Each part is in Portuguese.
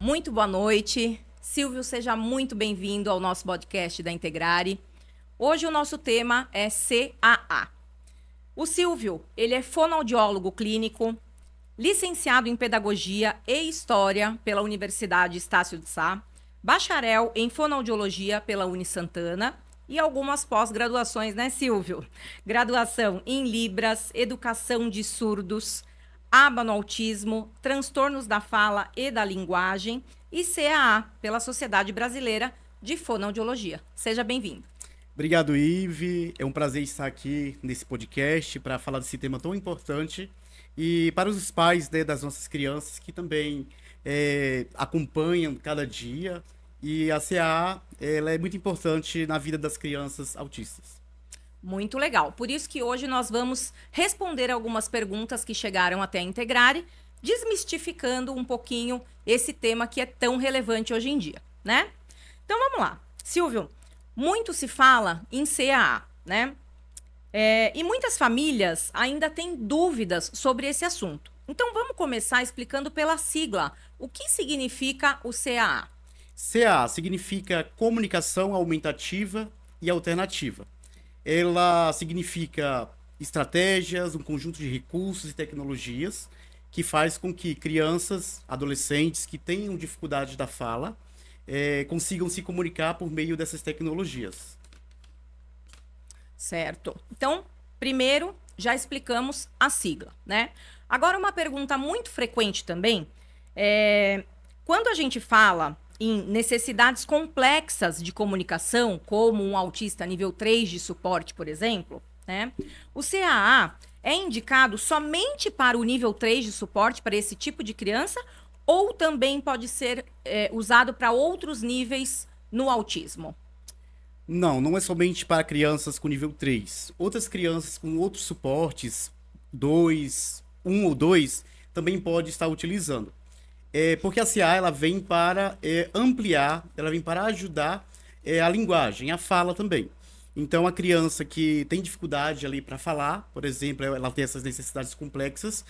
Muito boa noite. Silvio, seja muito bem-vindo ao nosso podcast da Integrare. Hoje o nosso tema é CAA. O Silvio, ele é fonoaudiólogo clínico, licenciado em Pedagogia e História pela Universidade Estácio de Sá, bacharel em Fonoaudiologia pela Unisantana e algumas pós-graduações, né, Silvio? Graduação em Libras, Educação de Surdos, aba no autismo, transtornos da fala e da linguagem e CAA pela Sociedade Brasileira de Fonoaudiologia. Seja bem-vindo. Obrigado, Ive. É um prazer estar aqui nesse podcast para falar desse tema tão importante e para os pais, né, das nossas crianças que também acompanham cada dia. E a CAA, ela é muito importante na vida das crianças autistas. Muito legal. Por isso que hoje nós vamos responder algumas perguntas que chegaram até a Integrare, desmistificando um pouquinho esse tema que é tão relevante hoje em dia, né? Então vamos lá. Silvio, muito se fala em CAA, né? E muitas famílias ainda têm dúvidas sobre esse assunto. Então vamos começar explicando pela sigla. O que significa o CAA? CAA significa Comunicação Aumentativa e Alternativa. Ela significa estratégias, um conjunto de recursos e tecnologias que faz com que crianças, adolescentes que tenham dificuldade da fala, consigam se comunicar por meio dessas tecnologias. Certo. Então, primeiro, já explicamos a sigla, né? Agora, uma pergunta muito frequente também quando a gente fala em necessidades complexas de comunicação, como um autista nível 3 de suporte, por exemplo, né? O CAA é indicado somente para o nível 3 de suporte para esse tipo de criança ou também pode ser usado para outros níveis no autismo? Não é somente para crianças com nível 3. Outras crianças com outros suportes, 1 ou 2, também pode estar utilizando. Porque a CAA ela vem para ampliar, ela vem para ajudar a linguagem, a fala também. Então, a criança que tem dificuldade ali para falar, por exemplo, ela tem essas necessidades complexas.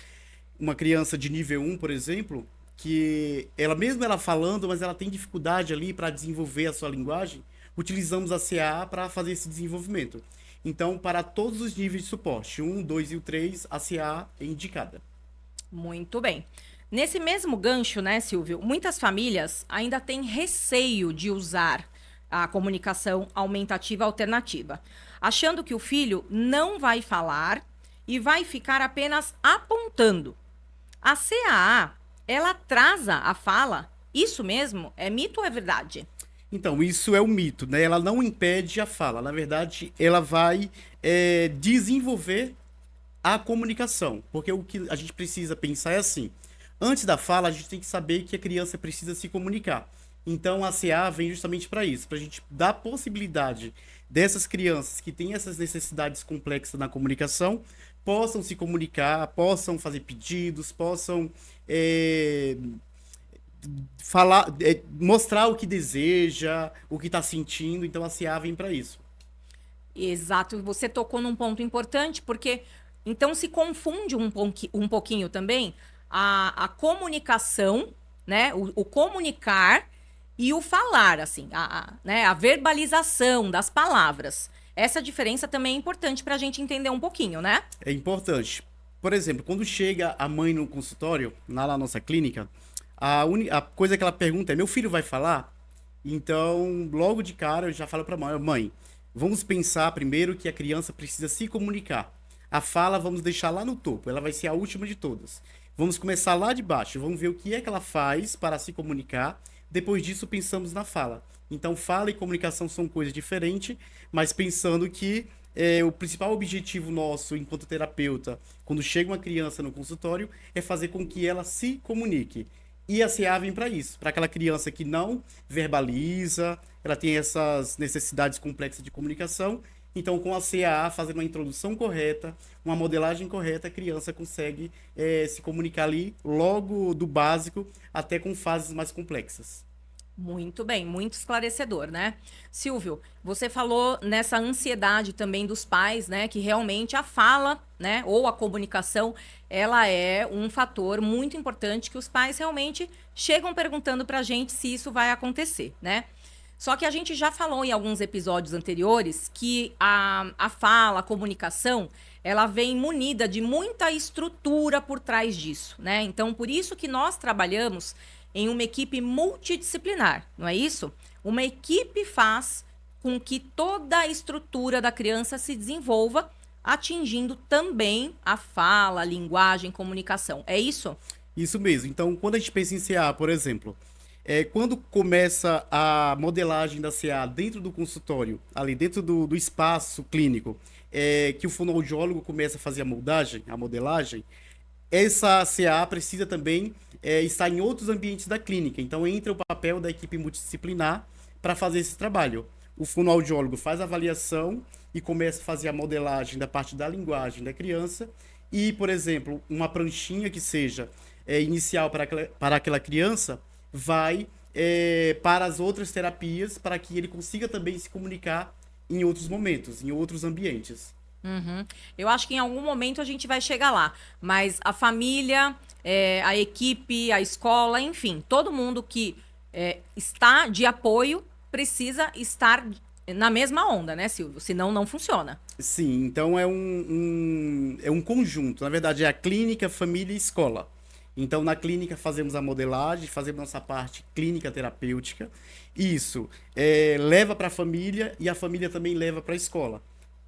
Uma criança de nível 1, por exemplo, que ela falando, mas ela tem dificuldade ali para desenvolver a sua linguagem, utilizamos a CAA para fazer esse desenvolvimento. Então, para todos os níveis de suporte, 1, 2 e o 3, a CAA é indicada. Muito bem. Nesse mesmo gancho, né, Silvio, muitas famílias ainda têm receio de usar a comunicação aumentativa alternativa, achando que o filho não vai falar e vai ficar apenas apontando. A CAA, ela atrasa a fala? Isso mesmo? É mito ou é verdade? Então, isso é um mito, né? Ela não impede a fala. Na verdade, ela vai desenvolver a comunicação. Porque o que a gente precisa pensar é assim. Antes da fala, a gente tem que saber que a criança precisa se comunicar. Então, a CA vem justamente para isso, para a gente dar possibilidade dessas crianças que têm essas necessidades complexas na comunicação, possam se comunicar, possam fazer pedidos, possam falar, mostrar o que deseja, o que está sentindo. Então, a CA vem para isso. Exato, você tocou num ponto importante, porque então se confunde um pouquinho também a comunicação, né? O comunicar e o falar, assim, né? A verbalização das palavras. Essa diferença também é importante para a gente entender um pouquinho, né? É importante. Por exemplo, quando chega a mãe no consultório, lá na nossa clínica, a coisa que ela pergunta é: meu filho vai falar? Então, logo de cara, eu já falo para a mãe: mãe, vamos pensar primeiro que a criança precisa se comunicar. A fala vamos deixar lá no topo, ela vai ser a última de todas. Vamos começar lá de baixo, vamos ver o que é que ela faz para se comunicar. Depois disso, pensamos na fala. Então, fala e comunicação são coisas diferentes, mas pensando que o principal objetivo nosso, enquanto terapeuta, quando chega uma criança no consultório, é fazer com que ela se comunique. E a CA vem para isso, para aquela criança que não verbaliza, ela tem essas necessidades complexas de comunicação. Então, com a CAA, fazendo uma introdução correta, uma modelagem correta, a criança consegue se comunicar ali logo do básico até com fases mais complexas. Muito bem, muito esclarecedor, né? Silvio, você falou nessa ansiedade também dos pais, né? Que realmente a fala, né? Ou a comunicação, ela é um fator muito importante que os pais realmente chegam perguntando pra gente se isso vai acontecer, né? Só que a gente já falou em alguns episódios anteriores que a fala, a comunicação, ela vem munida de muita estrutura por trás disso, né? Então, por isso que nós trabalhamos em uma equipe multidisciplinar, não é isso? Uma equipe faz com que toda a estrutura da criança se desenvolva, atingindo também a fala, a linguagem, comunicação. É isso? Isso mesmo. Então, quando a gente pensa em CA, por exemplo, quando começa a modelagem da CA dentro do consultório, ali dentro do espaço clínico, que o fonoaudiólogo começa a fazer a moldagem, a modelagem, essa CA precisa também estar em outros ambientes da clínica. Então, entra o papel da equipe multidisciplinar para fazer esse trabalho. O fonoaudiólogo faz a avaliação e começa a fazer a modelagem da parte da linguagem da criança. E, por exemplo, uma pranchinha que seja inicial para aquela criança vai para as outras terapias para que ele consiga também se comunicar em outros momentos, em outros ambientes. Uhum. Eu acho que em algum momento a gente vai chegar lá, mas a família, a equipe, a escola, enfim, todo mundo que está de apoio precisa estar na mesma onda, né, Silvio? Senão não funciona. Sim, então é um conjunto. Na verdade, é a clínica, família e escola. Então, na clínica, fazemos a modelagem, fazemos nossa parte clínica terapêutica. Isso leva para a família e a família também leva para a escola.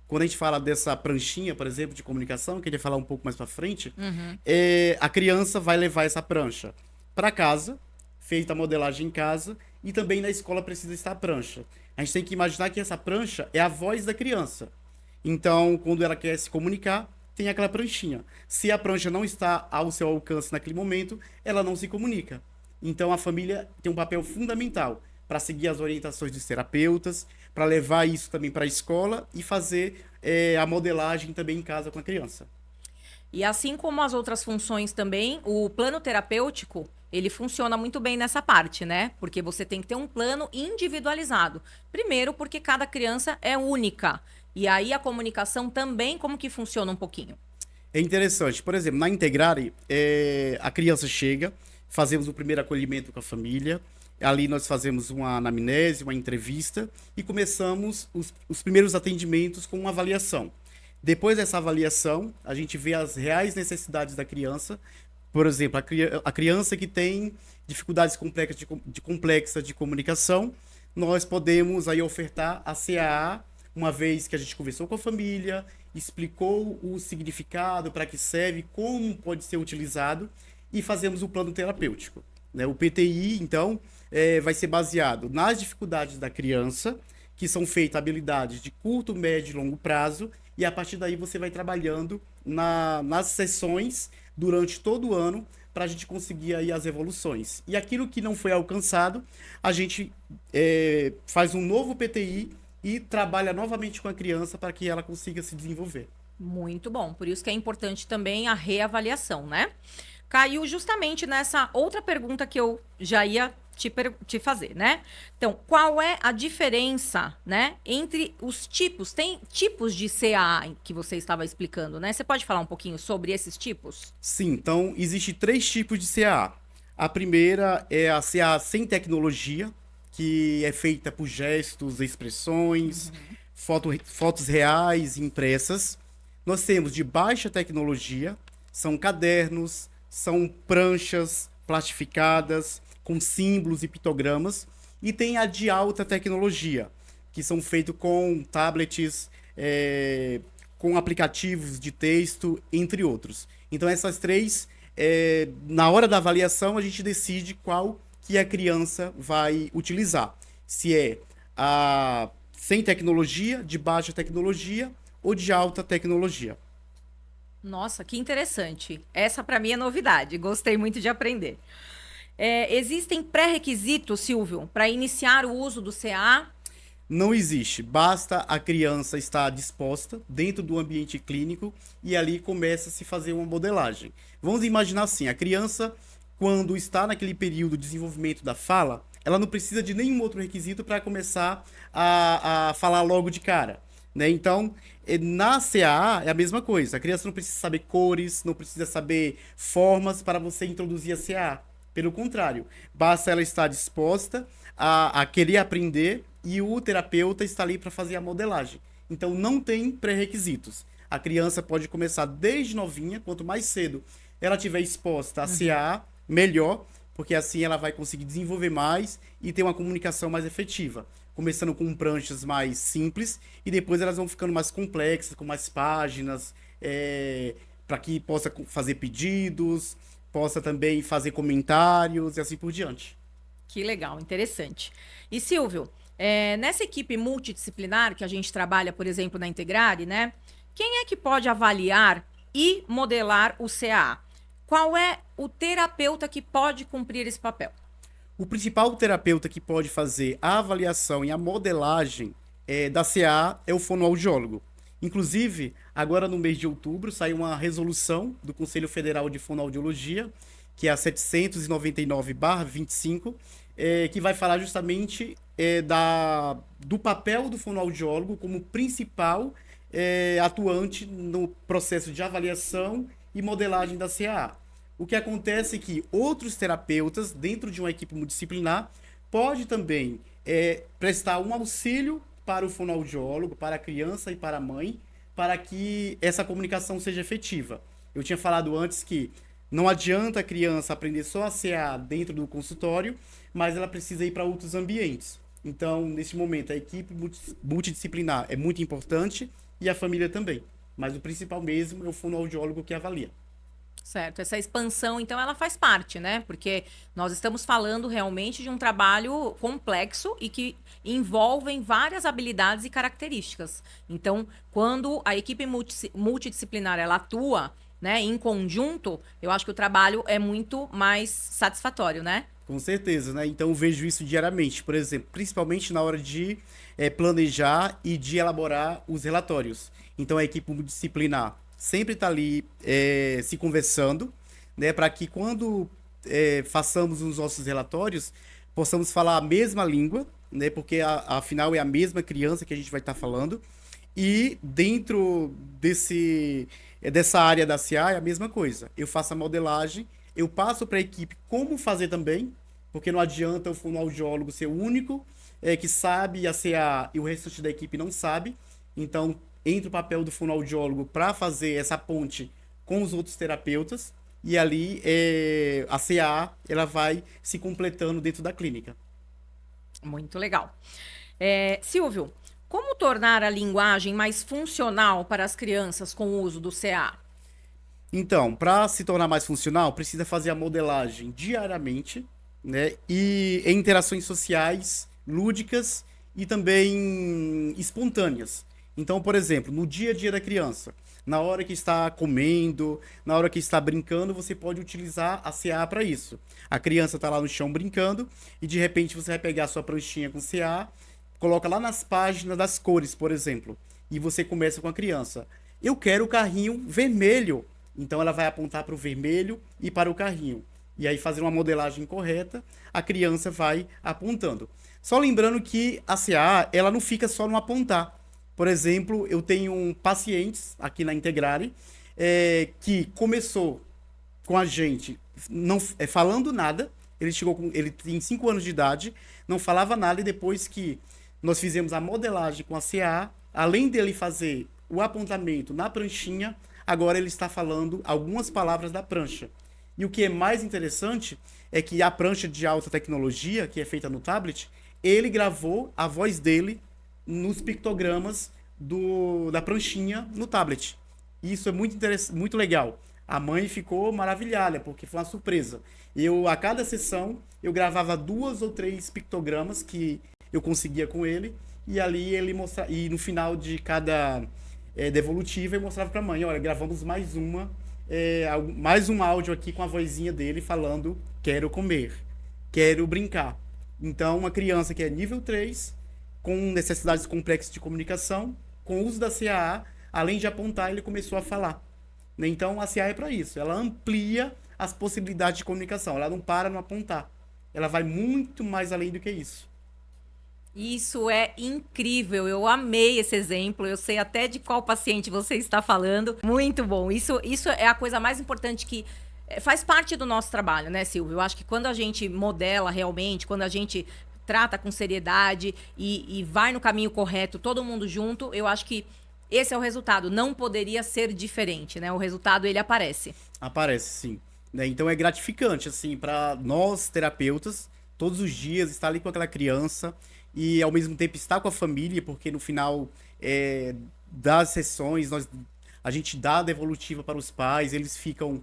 Quando a gente fala dessa pranchinha, por exemplo, de comunicação, que a gente vai falar um pouco mais para frente, a criança vai levar essa prancha para casa, feita a modelagem em casa, e também na escola precisa estar a prancha. A gente tem que imaginar que essa prancha é a voz da criança. Então, quando ela quer se comunicar, tem aquela pranchinha. Se a prancha não está ao seu alcance naquele momento, ela não se comunica. Então, a família tem um papel fundamental para seguir as orientações dos terapeutas, para levar isso também para a escola e fazer a modelagem também em casa com a criança. E assim como as outras funções também, o plano terapêutico, ele funciona muito bem nessa parte, né? Porque você tem que ter um plano individualizado. Primeiro, porque cada criança é única. E aí a comunicação também, como que funciona um pouquinho? É interessante. Por exemplo, na Integrare, a criança chega, fazemos o primeiro acolhimento com a família. Ali nós fazemos uma anamnese, uma entrevista e começamos os primeiros atendimentos com uma avaliação. Depois dessa avaliação, a gente vê as reais necessidades da criança. Por exemplo, a criança que tem dificuldades complexas de comunicação, nós podemos aí ofertar a CAA, uma vez que a gente conversou com a família, explicou o significado, para que serve, como pode ser utilizado, e fazemos o plano terapêutico, né? O PTI, então, vai ser baseado nas dificuldades da criança, que são feitas habilidades de curto, médio e longo prazo, e a partir daí você vai trabalhando nas sessões durante todo o ano para a gente conseguir aí as evoluções. E aquilo que não foi alcançado, a gente faz um novo PTI e trabalha novamente com a criança para que ela consiga se desenvolver. Muito bom. Por isso que é importante também a reavaliação, né? Caiu justamente nessa outra pergunta que eu já ia te fazer, né? Então, qual é a diferença, né, entre os tipos? Tem tipos de CAA que você estava explicando, né? Você pode falar um pouquinho sobre esses tipos? Sim, então existe 3 tipos de CAA. A primeira é a CAA sem tecnologia, que é feita por gestos, expressões, fotos reais impressas. Nós temos de baixa tecnologia, são cadernos, são pranchas plastificadas, com símbolos e pictogramas. E tem a de alta tecnologia, que são feitos com tablets, com aplicativos de texto, entre outros. Então essas 3, na hora da avaliação, a gente decide qual que a criança vai utilizar. Se é a sem tecnologia, de baixa tecnologia ou de alta tecnologia. Nossa, que interessante. Essa para mim é novidade. Gostei muito de aprender. Existem pré-requisitos, Silvio, para iniciar o uso do CAA? Não existe. Basta a criança estar disposta dentro do ambiente clínico e ali começa a se fazer uma modelagem. Vamos imaginar assim, a criança, quando está naquele período de desenvolvimento da fala, ela não precisa de nenhum outro requisito para começar a falar logo de cara, né? Então, na CAA é a mesma coisa. A criança não precisa saber cores, não precisa saber formas para você introduzir a CAA. Pelo contrário, basta ela estar disposta a querer aprender e o terapeuta está ali para fazer a modelagem. Então, não tem pré-requisitos. A criança pode começar desde novinha, quanto mais cedo ela estiver exposta a CAA, melhor, porque assim ela vai conseguir desenvolver mais e ter uma comunicação mais efetiva. Começando com pranchas mais simples e depois elas vão ficando mais complexas, com mais páginas, para que possa fazer pedidos, possa também fazer comentários e assim por diante. Que legal, interessante. E Silvio, nessa equipe multidisciplinar que a gente trabalha, por exemplo, na Integrare, né? Quem é que pode avaliar e modelar o CAA? Qual é o terapeuta que pode cumprir esse papel? O principal terapeuta que pode fazer a avaliação e a modelagem da CAA é o fonoaudiólogo. Inclusive, agora no mês de outubro, saiu uma resolução do Conselho Federal de Fonoaudiologia, que é a 799/25, que vai falar justamente do papel do fonoaudiólogo como principal atuante no processo de avaliação e modelagem da CAA. O que acontece é que outros terapeutas, dentro de uma equipe multidisciplinar, pode também prestar um auxílio para o fonoaudiólogo, para a criança e para a mãe, para que essa comunicação seja efetiva. Eu tinha falado antes que não adianta a criança aprender só a CAA dentro do consultório, mas ela precisa ir para outros ambientes. Então, nesse momento, a equipe multidisciplinar é muito importante e a família também. Mas o principal mesmo é o fonoaudiólogo que avalia. Certo, essa expansão, então, ela faz parte, né? Porque nós estamos falando realmente de um trabalho complexo e que envolvem várias habilidades e características. Então, quando a equipe multidisciplinar ela atua, né, em conjunto, eu acho que o trabalho é muito mais satisfatório, né? Com certeza, né? Então eu vejo isso diariamente, por exemplo, principalmente na hora de planejar e de elaborar os relatórios. Então a equipe multidisciplinar sempre está ali se conversando, né, para que quando façamos os nossos relatórios, possamos falar a mesma língua, né, porque afinal é a mesma criança que a gente vai estar falando, e dentro dessa área da CA é a mesma coisa. Eu faço a modelagem, eu passo para a equipe como fazer também, porque não adianta o fonoaudiólogo ser o único que sabe a CA e o restante da equipe não sabe, então entra o papel do fonoaudiólogo para fazer essa ponte com os outros terapeutas e ali a CA ela vai se completando dentro da clínica. Muito legal. Silvio, como tornar a linguagem mais funcional para as crianças com o uso do CA? Então, para se tornar mais funcional, precisa fazer a modelagem diariamente, né? E em interações sociais, lúdicas e também espontâneas. Então, por exemplo, no dia a dia da criança, na hora que está comendo, na hora que está brincando, você pode utilizar a CA para isso. A criança está lá no chão brincando e de repente você vai pegar a sua pranchinha com CA, coloca lá nas páginas das cores, por exemplo, e você começa com a criança. Eu quero o carrinho vermelho. Então ela vai apontar para o vermelho e para o carrinho. E aí, fazer uma modelagem correta, a criança vai apontando. Só lembrando que a CA, ela não fica só no apontar. Por exemplo, eu tenho pacientes aqui na Integrare que começou com a gente não falando nada. Ele tem 5 anos de idade, não falava nada, e depois que nós fizemos a modelagem com a CA, além dele fazer o apontamento na pranchinha, agora ele está falando algumas palavras da prancha. E o que é mais interessante é que a prancha de alta tecnologia, que é feita no tablet, ele gravou a voz dele nos pictogramas da pranchinha no tablet. E isso é muito legal. A mãe ficou maravilhada, porque foi uma surpresa. A cada sessão, eu gravava 2 ou 3 pictogramas que eu conseguia com ele, e ali ele mostrava, e no final de cada devolutiva eu mostrava para a mãe: olha, gravamos mais um áudio aqui com a vozinha dele falando: quero comer, quero brincar. Então, uma criança que é nível 3, com necessidades complexas de comunicação, com o uso da CAA, além de apontar, ele começou a falar. Então, a CAA é para isso. Ela amplia as possibilidades de comunicação. Ela não para no apontar. ela vai muito mais além do que isso. Isso é incrível, eu amei esse exemplo, eu sei até de qual paciente você está falando. Muito bom, isso é a coisa mais importante que faz parte do nosso trabalho, né, Silvio? Eu acho que quando a gente modela realmente, quando a gente trata com seriedade e vai no caminho correto, todo mundo junto, eu acho que esse é o resultado. Não poderia ser diferente, né? O resultado, ele aparece. Aparece, sim. Né? Então é gratificante, assim, para nós terapeutas, todos os dias estar ali com aquela criança e ao mesmo tempo estar com a família, porque no final das sessões a gente dá a devolutiva para os pais, eles ficam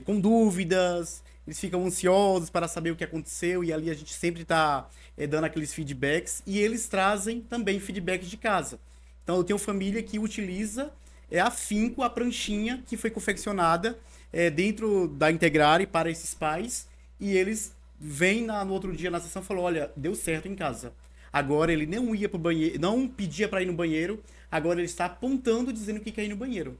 com dúvidas, eles ficam ansiosos para saber o que aconteceu e ali a gente sempre está dando aqueles feedbacks e eles trazem também feedbacks de casa. Então eu tenho família que utiliza afinco a pranchinha que foi confeccionada dentro da Integrare para esses pais e eles vêm no outro dia na sessão e falam, olha, deu certo em casa. Agora ele não ia pro banheiro, não pedia para ir no banheiro, agora ele está apontando dizendo que quer ir no banheiro.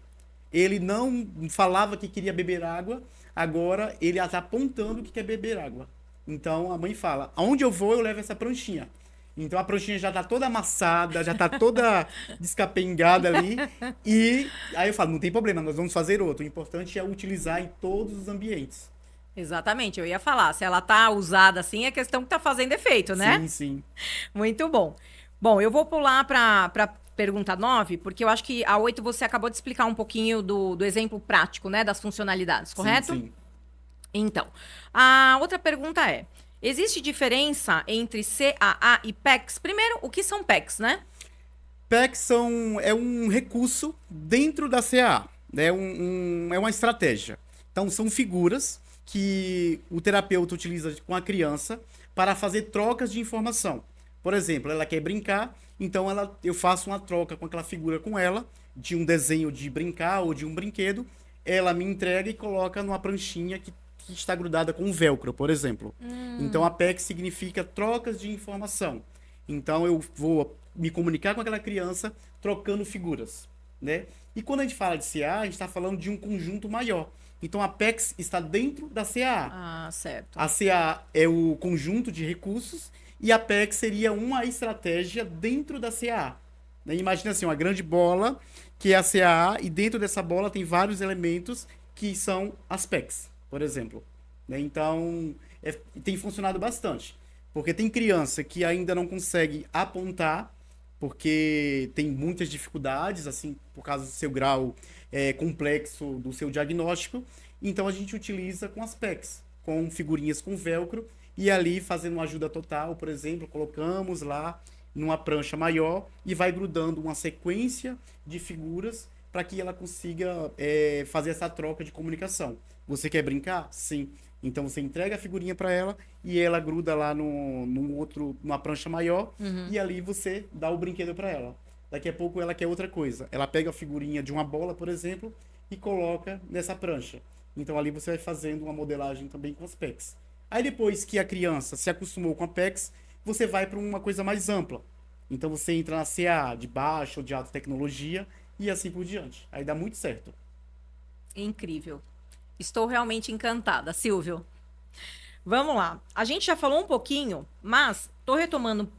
Ele não falava que queria beber água, agora ele está apontando que quer beber água. Então a mãe fala, aonde eu vou eu levo essa pranchinha. Então a pranchinha já tá toda amassada, já tá toda descapengada ali. E aí eu falo, não tem problema, nós vamos fazer outro. O importante é utilizar em todos os ambientes. Exatamente, eu ia falar. Se ela tá usada assim, é questão que tá fazendo efeito, né? Sim, sim. Muito bom. Bom, eu vou pular para pergunta 9, porque eu acho que a 8 você acabou de explicar um pouquinho do exemplo prático, né? Das funcionalidades, correto? Sim, sim. Então, a outra pergunta é: existe diferença entre CAA e PECs? Primeiro, o que são PECs, né? PECs é um recurso dentro da CAA, né? É uma estratégia. Então, são figuras que o terapeuta utiliza com a criança para fazer trocas de informação. Por exemplo, ela quer brincar, então eu faço uma troca com aquela figura com ela, de um desenho de brincar ou de um brinquedo, ela me entrega e coloca numa pranchinha que está grudada com um velcro, por exemplo. Então a PEC significa trocas de informação. Então eu vou me comunicar com aquela criança trocando figuras, né? E quando a gente fala de CA, a gente está falando de um conjunto maior. Então a PECs está dentro da CAA. Ah, certo. A CAA é o conjunto de recursos e a PEC seria uma estratégia dentro da CAA. Né? Imagina assim, uma grande bola que é a CAA e dentro dessa bola tem vários elementos que são as PECs, por exemplo. Né? Então, tem funcionado bastante. Porque tem criança que ainda não consegue apontar, porque tem muitas dificuldades, assim, por causa do seu grau complexo do seu diagnóstico. Então, a gente utiliza com as PECs, com figurinhas com velcro, e ali fazendo uma ajuda total, por exemplo, colocamos lá numa prancha maior e vai grudando uma sequência de figuras para que ela consiga fazer essa troca de comunicação. Você quer brincar? Sim. Então você entrega a figurinha para ela e ela gruda lá numa prancha maior e ali você dá o brinquedo para ela. Daqui a pouco ela quer outra coisa. Ela pega a figurinha de uma bola, por exemplo, e coloca nessa prancha. Então ali você vai fazendo uma modelagem também com as PECs. Aí depois que a criança se acostumou com a PECs, você vai para uma coisa mais ampla. Então você entra na CA de baixa ou de alta tecnologia e assim por diante. Aí dá muito certo. Incrível. Estou realmente encantada, Silvio. Vamos lá. A gente já falou um pouquinho, mas estou retomando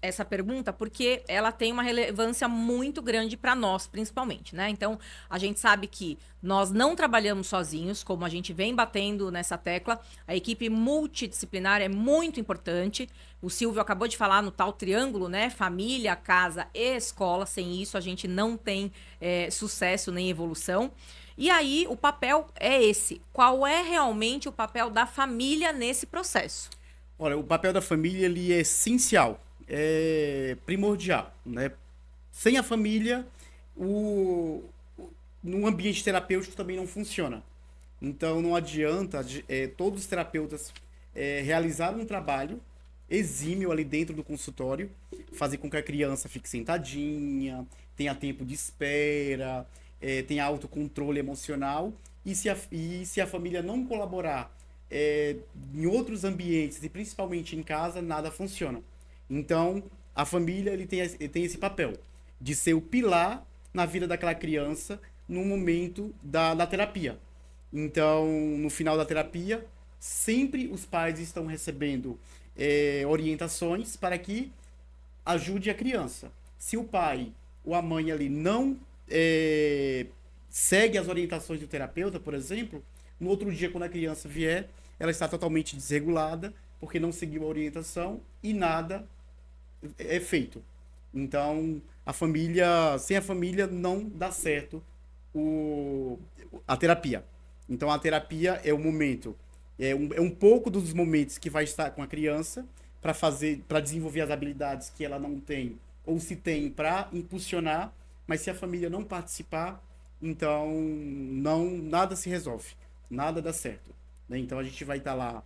essa pergunta porque ela tem uma relevância muito grande para nós, principalmente, né? Então, a gente sabe que nós não trabalhamos sozinhos, como a gente vem batendo nessa tecla. A equipe multidisciplinar é muito importante. O Silvio acabou de falar no tal triângulo, né? Família, casa e escola. Sem isso, a gente não tem sucesso nem evolução. E aí, o papel é esse. Qual é realmente o papel da família nesse processo? Olha, o papel da família ele é essencial, é primordial, né? Sem a família, no ambiente terapêutico também não funciona. Então, não adianta todos os terapeutas realizarem um trabalho exímio ali dentro do consultório, fazer com que a criança fique sentadinha, tenha tempo de espera, tenha autocontrole emocional, e se a família não colaborar em outros ambientes, e principalmente em casa, nada funciona. Então, a família ele tem esse papel de ser o pilar na vida daquela criança no momento da terapia. Então, no final da terapia, sempre os pais estão recebendo orientações para que ajude a criança. Se o pai ou a mãe ali não segue as orientações do terapeuta, por exemplo, no outro dia, quando a criança vier, ela está totalmente desregulada, porque não seguiu a orientação e nada é feito. Então, sem a família não dá certo a terapia. Então, a terapia é o momento, é um pouco dos momentos que vai estar com a criança para desenvolver as habilidades que ela não tem ou se tem para impulsionar, mas se a família não participar, então nada se resolve, nada dá certo, né? Então a gente vai estar lá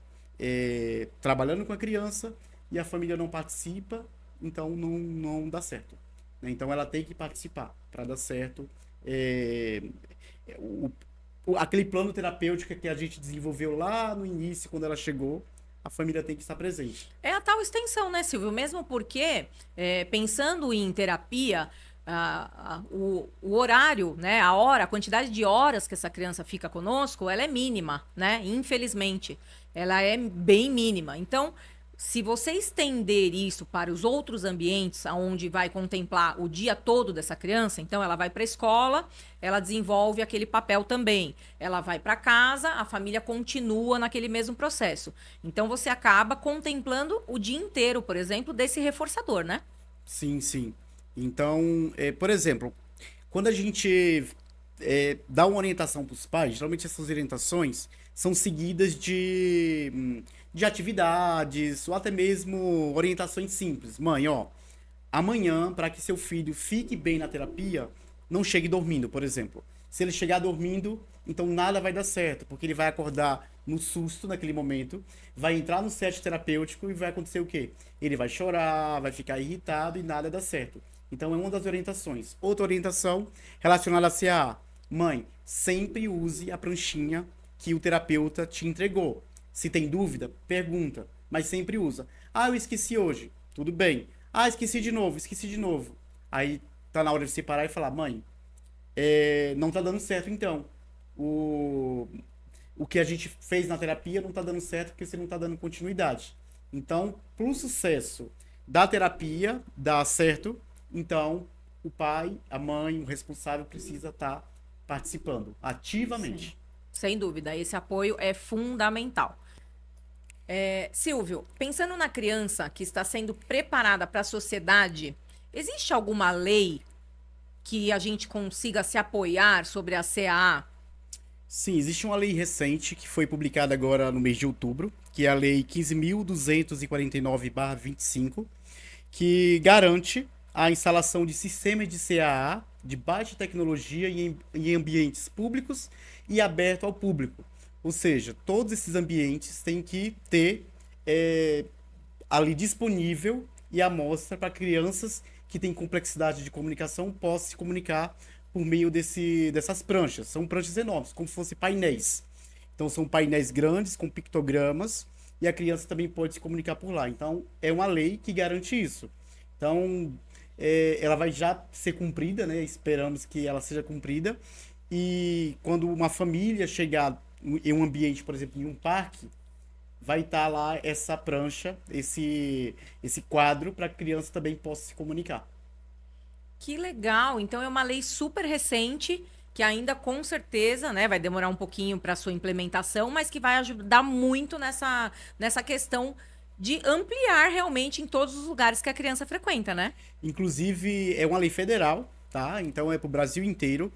trabalhando com a criança e a família não participa, então não dá certo, né? Então ela tem que participar para dar certo. Aquele plano terapêutico que a gente desenvolveu lá no início, quando ela chegou, a família tem que estar presente. É a tal extensão, né, Silvio? Mesmo porque, pensando em terapia, o horário, né, a hora, a quantidade de horas que essa criança fica conosco, ela é mínima, né? Infelizmente, ela é bem mínima. Então, se você estender isso para os outros ambientes, onde vai contemplar o dia todo dessa criança, então ela vai para a escola, ela desenvolve aquele papel também. Ela vai para casa, a família continua naquele mesmo processo. Então você acaba contemplando o dia inteiro, por exemplo, desse reforçador, né? Sim, sim. Então, por exemplo, quando a gente dá uma orientação para os pais, geralmente essas orientações são seguidas de atividades ou até mesmo orientações simples. Mãe, ó, amanhã, para que seu filho fique bem na terapia, não chegue dormindo, por exemplo. Se ele chegar dormindo, então nada vai dar certo, porque ele vai acordar no susto naquele momento, vai entrar no set terapêutico e vai acontecer o quê? Ele vai chorar, vai ficar irritado e nada dá certo. Então é uma das orientações. Outra orientação relacionada a CAA. Mãe, sempre use a pranchinha que o terapeuta te entregou. Se tem dúvida, pergunta, mas sempre usa. Ah, eu esqueci hoje. Tudo bem. Ah, esqueci de novo, esqueci de novo. Aí tá na hora de você parar e falar, mãe, não tá dando certo então. O que a gente fez na terapia não tá dando certo porque você não tá dando continuidade. Então, pro sucesso da terapia dar certo, então o pai, a mãe, o responsável precisa estar participando ativamente. Sim. Sem dúvida, esse apoio é fundamental. Silvio, pensando na criança que está sendo preparada para a sociedade, existe alguma lei que a gente consiga se apoiar sobre a CAA? Sim, existe uma lei recente que foi publicada agora no mês de outubro, que é a Lei 15.249/25, que garante a instalação de sistemas de CAA de baixa tecnologia em ambientes públicos e aberto ao público. Ou seja, todos esses ambientes têm que ter ali disponível e à mostra para crianças que têm complexidade de comunicação possam se comunicar por meio dessas pranchas. São pranchas enormes, como se fossem painéis. Então são painéis grandes com pictogramas e a criança também pode se comunicar por lá. Então é uma lei que garante isso. Então ela vai já ser cumprida, né? Esperamos que ela seja cumprida. E quando uma família chegar em um ambiente, por exemplo, em um parque, vai estar lá essa prancha, esse quadro, para que a criança também possa se comunicar. Que legal! Então é uma lei super recente que ainda com certeza, né, vai demorar um pouquinho para sua implementação, mas que vai ajudar muito nessa questão de ampliar realmente em todos os lugares que a criança frequenta, né? Inclusive, é uma lei federal, tá? Então é para o Brasil inteiro.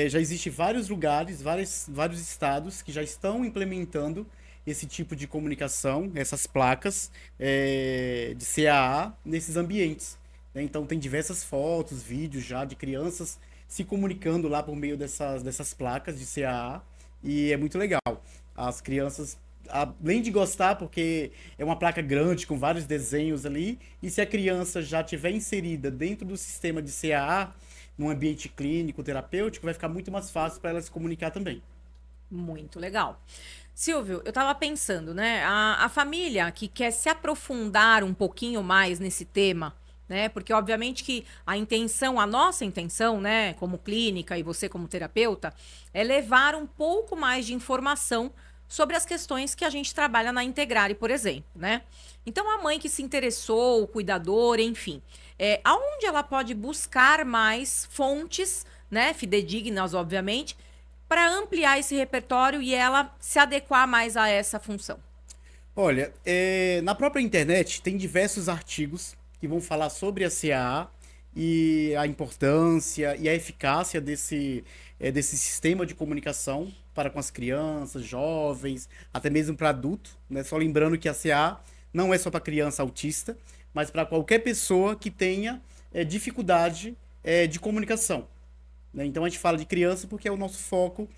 Já existe vários lugares, vários estados que já estão implementando esse tipo de comunicação, essas placas de CAA nesses ambientes, né? Então tem diversas fotos, vídeos já de crianças se comunicando lá por meio dessas placas de CAA e é muito legal. As crianças, além de gostar, porque é uma placa grande com vários desenhos ali, e se a criança já tiver inserida dentro do sistema de CAA, num ambiente clínico, terapêutico, vai ficar muito mais fácil para ela se comunicar também. Muito legal. Silvio, eu estava pensando, né? A família que quer se aprofundar um pouquinho mais nesse tema, né? Porque, obviamente, que a nossa intenção, né, como clínica e você como terapeuta, é levar um pouco mais de informação sobre as questões que a gente trabalha na Integrare, por exemplo, né? Então, a mãe que se interessou, o cuidador, enfim, aonde ela pode buscar mais fontes, né, fidedignas, obviamente, para ampliar esse repertório e ela se adequar mais a essa função? Olha, na própria internet tem diversos artigos que vão falar sobre a CAA e a importância e a eficácia desse sistema de comunicação para com as crianças, jovens, até mesmo para adulto, né? Só lembrando que a CAA não é só para criança autista, mas para qualquer pessoa que tenha dificuldade de comunicação, né? Então a gente fala de criança porque é o nosso foco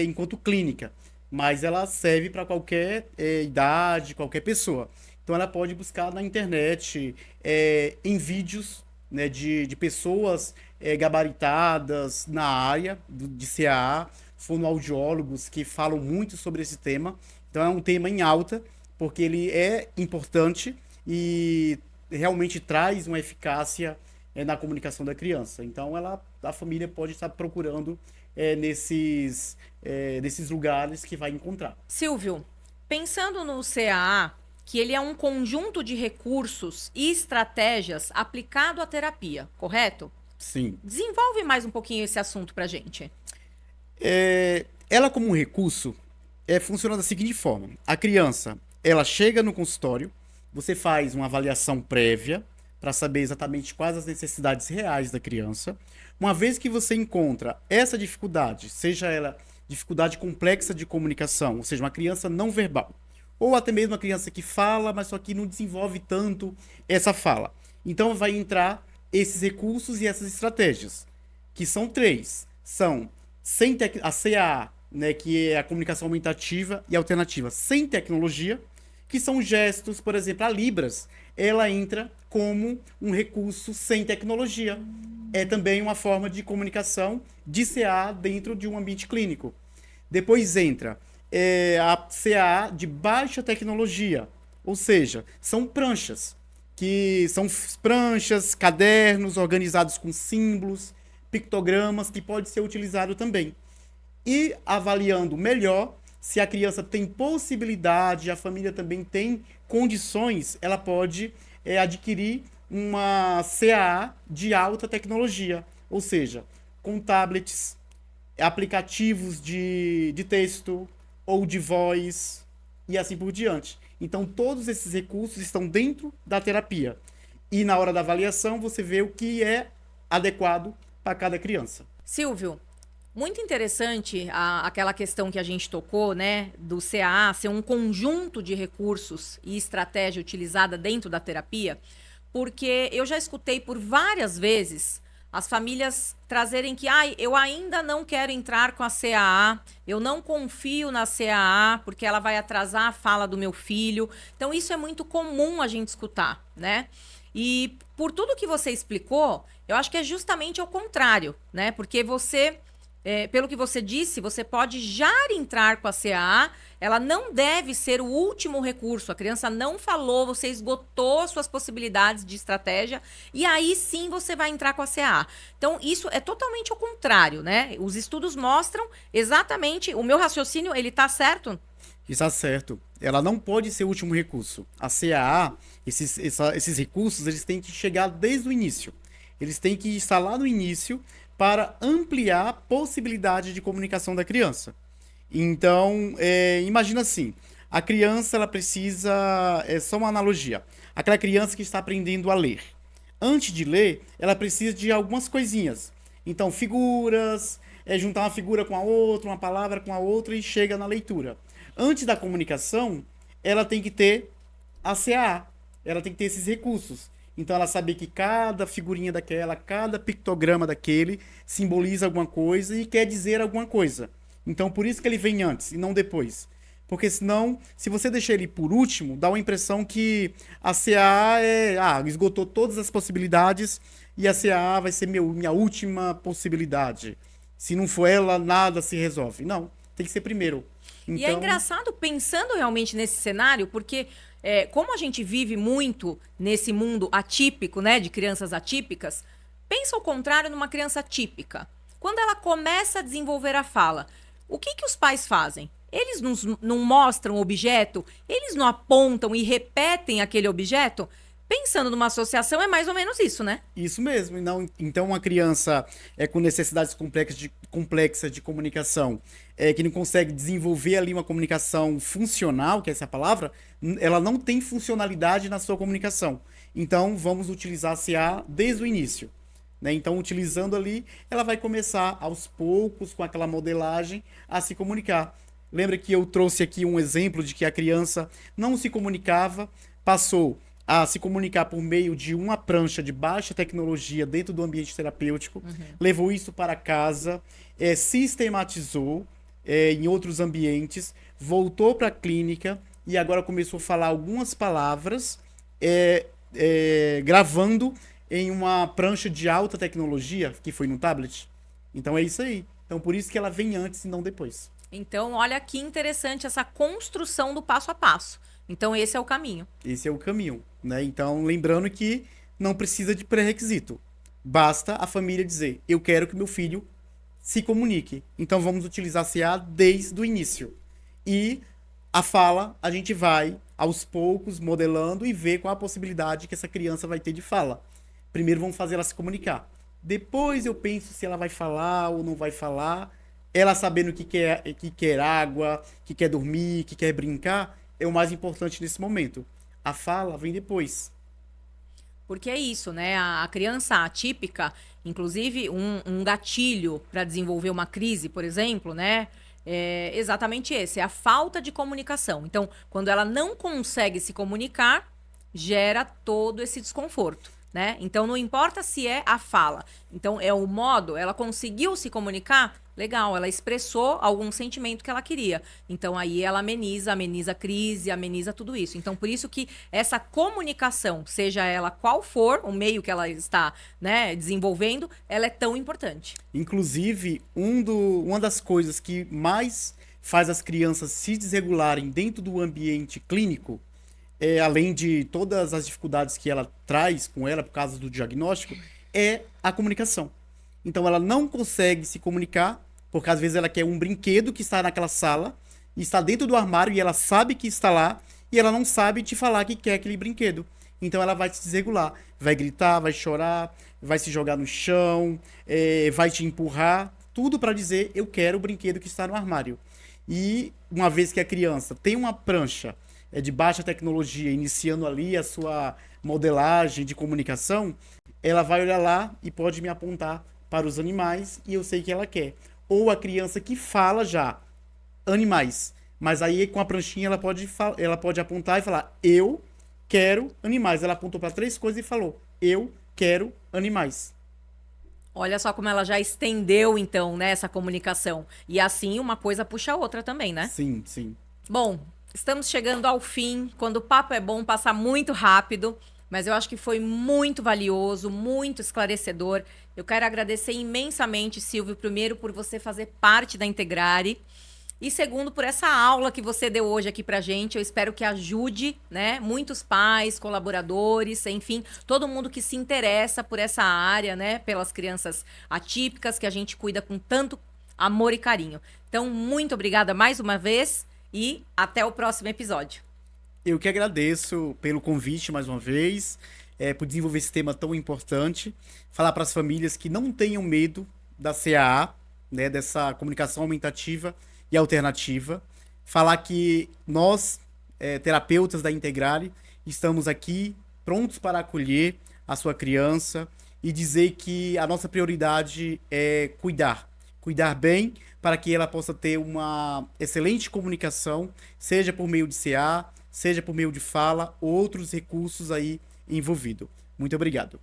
enquanto clínica, mas ela serve para qualquer idade, qualquer pessoa. Então ela pode buscar na internet, em vídeos, né, de pessoas gabaritadas na área de CAA, fonoaudiólogos que falam muito sobre esse tema. Então é um tema em alta, porque ele é importante e realmente traz uma eficácia na comunicação da criança. Então a família pode estar procurando nesses lugares que vai encontrar. Silvio, pensando no CAA, que ele é um conjunto de recursos e estratégias aplicado à terapia, correto? Sim. Desenvolve mais um pouquinho esse assunto pra gente. Ela como um recurso funciona da seguinte forma. A criança, ela chega no consultório, você faz uma avaliação prévia para saber exatamente quais as necessidades reais da criança. Uma vez que você encontra essa dificuldade, seja ela dificuldade complexa de comunicação, ou seja, uma criança não verbal, ou até mesmo uma criança que fala, mas só que não desenvolve tanto essa fala. Então vai entrar esses recursos e essas estratégias, que são 3. São a CAA, né, que é a comunicação aumentativa e alternativa sem tecnologia, que são gestos, por exemplo, a Libras, ela entra como um recurso sem tecnologia. É também uma forma de comunicação de CAA dentro de um ambiente clínico. Depois entra a CAA de baixa tecnologia, ou seja, são pranchas, cadernos organizados com símbolos, pictogramas, que pode ser utilizado também. E avaliando melhor, se a criança tem possibilidade, a família também tem condições, ela pode adquirir uma CAA de alta tecnologia, ou seja, com tablets, aplicativos de texto ou de voz e assim por diante. Então todos esses recursos estão dentro da terapia. E na hora da avaliação você vê o que é adequado para cada criança. Silvio, muito interessante aquela questão que a gente tocou, né, do CAA ser um conjunto de recursos e estratégia utilizada dentro da terapia, porque eu já escutei por várias vezes as famílias trazerem que eu ainda não quero entrar com a CAA, eu não confio na CAA porque ela vai atrasar a fala do meu filho. Então isso é muito comum a gente escutar, né? E por tudo que você explicou, eu acho que é justamente ao contrário, né? Porque você, pelo que você disse, você pode já entrar com a CAA, ela não deve ser o último recurso. A criança não falou, você esgotou suas possibilidades de estratégia e aí sim você vai entrar com a CAA. Então, isso é totalmente ao contrário, né? Os estudos mostram exatamente, o meu raciocínio, ele tá certo? Está certo. Ela não pode ser o último recurso. A CAA, esses recursos, eles têm que chegar desde o início. Eles têm que estar lá no início para ampliar a possibilidade de comunicação da criança. Então, imagina assim, a criança ela precisa, só uma analogia, aquela criança que está aprendendo a ler. Antes de ler, ela precisa de algumas coisinhas. Então, figuras, juntar uma figura com a outra, uma palavra com a outra e chega na leitura. Antes da comunicação, ela tem que ter a CAA, ela tem que ter esses recursos. Então ela saber que cada figurinha daquela, cada pictograma daquele simboliza alguma coisa e quer dizer alguma coisa. Então por isso que ele vem antes e não depois. Porque senão, se você deixar ele por último, dá uma impressão que a CAA esgotou todas as possibilidades e a CAA vai ser minha última possibilidade. Se não for ela, nada se resolve. Não, tem que ser primeiro. Então... E é engraçado pensando realmente nesse cenário, porque como a gente vive muito nesse mundo atípico, né, de crianças atípicas, pensa ao contrário numa criança típica. Quando ela começa a desenvolver a fala, o que os pais fazem? eles não mostram o objeto, eles não apontam e repetem aquele objeto. Pensando numa associação, é mais ou menos isso, né? Isso mesmo. Não, então, uma criança com necessidades complexas de comunicação, que não consegue desenvolver ali uma comunicação funcional, que é essa palavra, ela não tem funcionalidade na sua comunicação. Então, vamos utilizar a CA desde o início. Né? Então, utilizando ali, ela vai começar aos poucos, com aquela modelagem, a se comunicar. Lembra que eu trouxe aqui um exemplo de que a criança não se comunicava, passou a se comunicar por meio de uma prancha de baixa tecnologia dentro do ambiente terapêutico, levou isso para casa, sistematizou em outros ambientes, voltou para a clínica e agora começou a falar algumas palavras, gravando em uma prancha de alta tecnologia, que foi no tablet. Então é isso aí. Então por isso que ela vem antes e não depois. Então, olha que interessante essa construção do passo a passo. Então, esse é o caminho. Esse é o caminho, né? Então, lembrando que não precisa de pré-requisito. Basta a família dizer, eu quero que meu filho se comunique. Então, vamos utilizar CA desde o início. E a fala, a gente vai, aos poucos, modelando e ver qual a possibilidade que essa criança vai ter de fala. Primeiro, vamos fazer ela se comunicar. Depois, eu penso se ela vai falar ou não vai falar. Ela sabendo que quer água, que quer dormir, que quer brincar, é o mais importante nesse momento. A fala vem depois. Porque é isso, né? A criança atípica, inclusive um gatilho para desenvolver uma crise, por exemplo, né? É exatamente esse, é a falta de comunicação. Então, quando ela não consegue se comunicar, gera todo esse desconforto, né? Então, não importa se é a fala. Então, é o modo, ela conseguiu se comunicar, legal, ela expressou algum sentimento que ela queria. Então, aí ela ameniza a crise, ameniza tudo isso. Então, por isso que essa comunicação, seja ela qual for o meio que ela está, né, desenvolvendo, ela é tão importante. Inclusive, uma das coisas que mais faz as crianças se desregularem dentro do ambiente clínico, além de todas as dificuldades que ela traz com ela por causa do diagnóstico, é a comunicação. Então, ela não consegue se comunicar, porque às vezes ela quer um brinquedo que está naquela sala, e está dentro do armário e ela sabe que está lá, e ela não sabe te falar que quer aquele brinquedo. Então ela vai se desregular, vai gritar, vai chorar, vai se jogar no chão, vai te empurrar, tudo para dizer eu quero o brinquedo que está no armário. E uma vez que a criança tem uma prancha de baixa tecnologia, iniciando ali a sua modelagem de comunicação, ela vai olhar lá e pode me apontar para os animais e eu sei que ela quer. Ou a criança que fala já, animais. Mas aí com a pranchinha ela pode apontar e falar, eu quero animais. Ela apontou para 3 coisas e falou, eu quero animais. Olha só como ela já estendeu, então, né, essa comunicação. E assim uma coisa puxa a outra também, né? Sim, sim. Bom, estamos chegando ao fim. Quando o papo é bom, passa muito rápido. Mas eu acho que foi muito valioso, muito esclarecedor. Eu quero agradecer imensamente, Silvio, primeiro por você fazer parte da Integrare e segundo por essa aula que você deu hoje aqui pra gente. Eu espero que ajude, né, muitos pais, colaboradores, enfim, todo mundo que se interessa por essa área, né, pelas crianças atípicas que a gente cuida com tanto amor e carinho. Então, muito obrigada mais uma vez e até o próximo episódio. Eu que agradeço pelo convite mais uma vez, por desenvolver esse tema tão importante. Falar para as famílias que não tenham medo da CAA, né, dessa comunicação aumentativa e alternativa. Falar que nós, terapeutas da Integrare, estamos aqui prontos para acolher a sua criança e dizer que a nossa prioridade é cuidar. Cuidar bem para que ela possa ter uma excelente comunicação, seja por meio de CA, seja por meio de fala, outros recursos aí envolvidos. Muito obrigado.